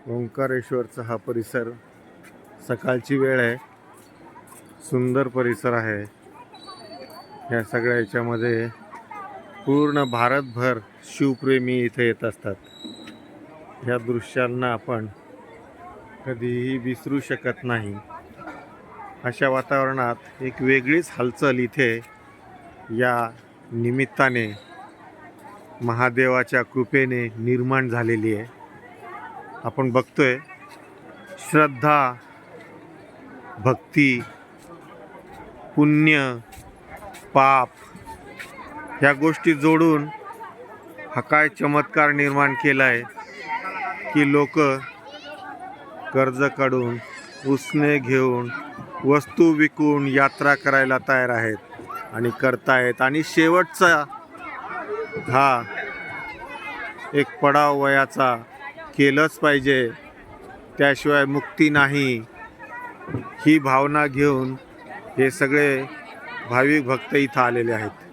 ओंकारेश्वरचा हा परिसर, सकाळची वेळ आहे, सुंदर परिसर आहे। या सगळ्या याच्यामध्ये पूर्ण भारतभर शिवप्रेमी इथे येत असतात। या दृश्यांना आपण कधीही विसरू शकत नाही। अशा वातावरणात एक वेगळीच हालचाल इथे या निमित्ताने महादेवाच्या कृपेने निर्माण झालेली आहे। आपण बघतोय श्रद्धा, भक्ती, पुण्य, पाप ह्या गोष्टी जोडून हा काय चमत्कार निर्माण केलाय की लोक कर्ज काढून, उसने घेऊन, वस्तू विकून यात्रा करायला तयार आहेत आणि करतायत। आणि शेवटचा हा एक पडाव वयाचा केलंच पाहिजे, त्याशिवाय मुक्ती नाही, ही भावना घेऊन हे सगळे भाविक भक्त इथं आलेले आहेत।